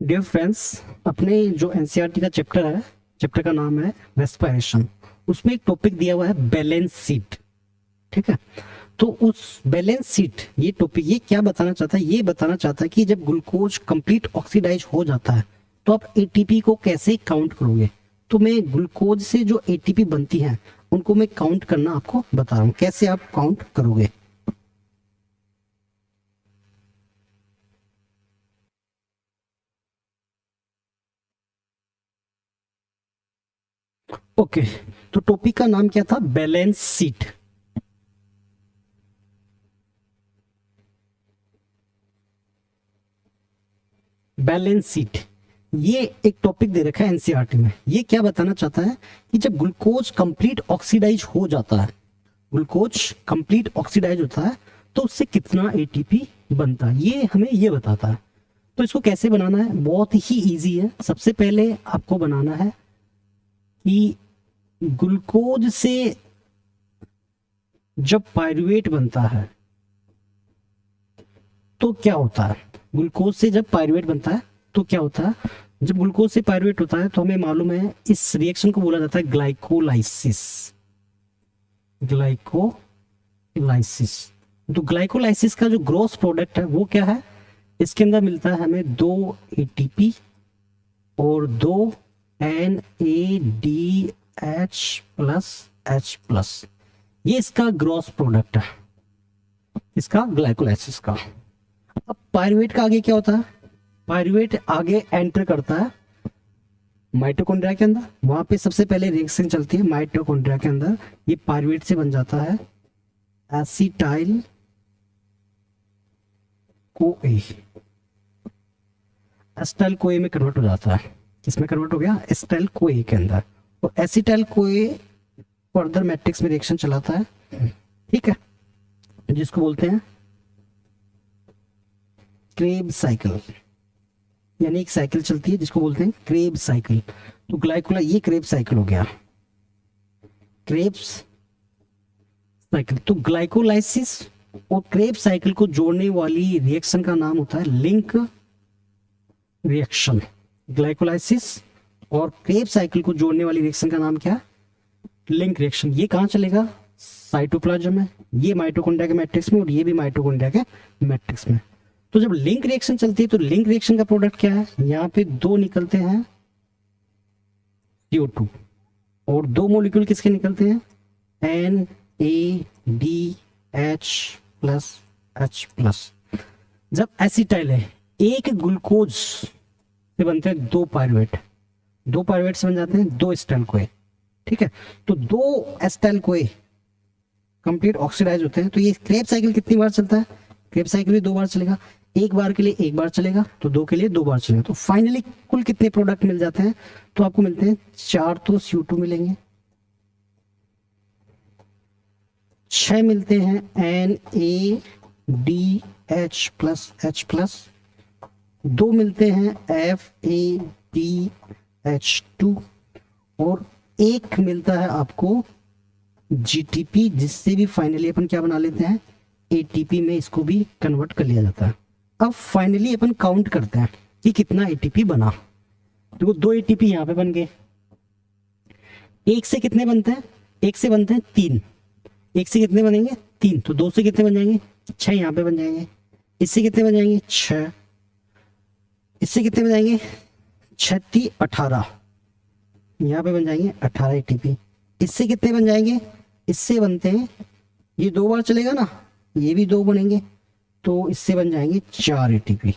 Dear friends, अपने जो NCERT का चैप्टर है, चैप्टर का नाम है रेस्पिरेशन। उसमें एक टॉपिक दिया हुआ है बैलेंस शीट। ठीक है, तो उस बैलेंस शीट ये टॉपिक ये क्या बताना चाहता है, ये बताना चाहता है कि जब ग्लूकोज कंप्लीट ऑक्सीडाइज हो जाता है तो आप एटीपी को कैसे काउंट करोगे। तो मैं ग्लूकोज से जो एटीपी बनती है उनको मैं काउंट करना आपको बता रहा हूँ, कैसे आप काउंट करोगे। ओके, तो टॉपिक का नाम क्या था, बैलेंस शीट। बैलेंस शीट ये एक टॉपिक दे रखा है एनसीईआरटी में। ये क्या बताना चाहता है कि जब ग्लूकोज कंप्लीट ऑक्सीडाइज हो जाता है, ग्लूकोज कंप्लीट ऑक्सीडाइज होता है तो उससे कितना एटीपी बनता है, ये हमें ये बताता है। तो इसको कैसे बनाना है, बहुत ही इजी है। सबसे पहले आपको बनाना है कि ग्लूकोज से जब पायरुवेट बनता है तो क्या होता है। ग्लूकोज से जब पायरुवेट बनता है तो क्या होता है, जब ग्लूकोज से पायरुवेट होता है तो हमें मालूम है इस रिएक्शन को बोला जाता है ग्लाइकोलाइसिस। ग्लाइकोलाइसिस, तो ग्लाइकोलाइसिस का जो ग्रॉस प्रोडक्ट है वो क्या है, इसके अंदर मिलता है हमें 2 एटीपी और 2 NADH प्लस H प्लस। ये इसका ग्रॉस प्रोडक्ट है, इसका ग्लाइकोलाइसिस का। अब पायरुवेट का आगे क्या होता है, पायरुवेट आगे एंटर करता है माइटोकॉन्ड्रिया के अंदर। वहां पे सबसे पहले रिएक्शन चलती है माइटोकॉन्ड्रिया के अंदर। ये पायरुवेट से बन जाता है एसिटाइल कोए। एसिटाइल कोए में कन्वर्ट हो जाता है, किसमें कन्वर्ट हो गया, एसिटाइल कोए के अंदर। और एसिटाइल कोए फर्दर मैट्रिक्स में रिएक्शन चलाता है। ठीक है, जिसको बोलते हैं क्रेब्स साइकिल, यानी एक साइकिल चलती है जिसको बोलते हैं क्रेब्स साइकिल। तो ग्लाइकोला ये क्रेब्स साइकिल हो गया, क्रेब्स साइकिल। तो ग्लाइकोलाइसिस और क्रेब्स साइकिल को जोड़ने वाली रिएक्शन का नाम होता है लिंक रिएक्शन। ग्लाइकोलाइसिस और क्रेब्स साइकिल को जोड़ने वाली रिएक्शन का नाम क्या है, लिंक रिएक्शन। ये कहाँ चलेगा, साइटोप्लाज्म में, ये माइटोकॉन्ड्रिया के मैट्रिक्स में और ये भी माइटोकॉन्ड्रिया के मैट्रिक्स में। तो जब लिंक रिएक्शन चलती है तो लिंक रिएक्शन का प्रोडक्ट क्या है, यहाँ पे 2 निकलते हैं CO2 और 2 मॉलिक्यूल किसके निकलते हैं NADH प्लस H प्लस। जब एसिटाइल है, एक ग्लूकोज से बनते हैं 2 पायरुवेट, 2 पायरुवेट से बन जाते हैं 2 एसिटाइल कोए। ठीक है, तो 2 एसिटाइल कोए कंप्लीट ऑक्सीडाइज होते हैं। तो ये क्रेब्स साइकिल कितनी बार चलता है, क्रेब्स साइकिल भी 2 बार चलेगा। एक बार के लिए 1 बार चलेगा तो 2 के लिए 2 बार चलेगा। तो फाइनली कुल कितने प्रोडक्ट मिल जाते हैं, तो आपको मिलते हैं 4 तो CO2 मिलेंगे, 6 मिलते हैं NADH प्लस H प्लस, 2 मिलते हैं FADH2 और 1 मिलता है आपको GTP, जिससे भी फाइनली अपन क्या बना लेते हैं ATP में, इसको भी कन्वर्ट कर लिया जाता है। अब फाइनली अपन काउंट करते हैं कि कितना ATP बना। देखो 2 ATP यहाँ पे बन गए, एक से कितने बनते हैं, एक से बनते हैं 3, एक से कितने बनेंगे 3, तो 2 से कितने बन जाएंगे 6 यहाँ पे बन जाएंगे। इससे कितने बन जाएंगे 6, इससे कितने बन जाएंगे 6 18, यहाँ पे बन जाएंगे 18 ATP। इससे कितने बन जाएंगे, इससे बनते हैं, ये 2 बार चलेगा ना, ये भी 2 बनेंगे, तो इससे बन जाएंगे 4 ATP।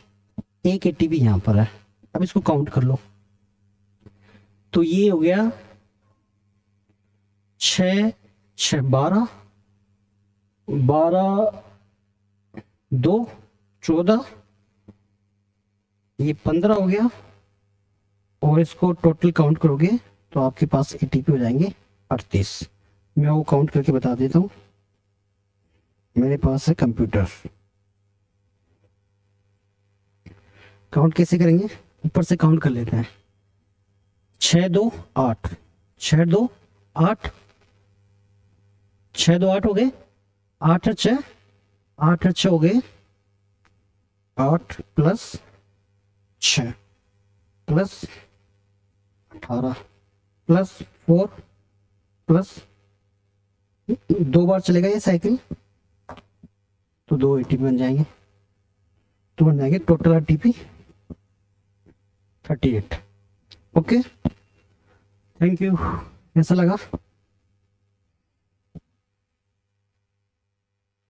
1 ATP यहाँ पर है। अब इसको काउंट कर लो, तो ये हो गया 6 6 12, 12 2 14, ये 15 हो गया। और इसको टोटल काउंट करोगे तो आपके पास ATP हो जाएंगे 38। मैं वो काउंट करके बता देता हूँ, मेरे पास है कंप्यूटर। काउंट कैसे करेंगे, ऊपर से काउंट कर लेते हैं। 6 2 8, 6 2 8, 6 2 8 हो गए, 8 6 8 6 हो गए, 8 प्लस 6 प्लस 18 प्लस 4 प्लस 2 बार चलेगा ये साइकिल, तो 2 एटीपी बन जाएंगे, तो बन जाएंगे total ATP 38। Okay, thank you. कैसा लगा?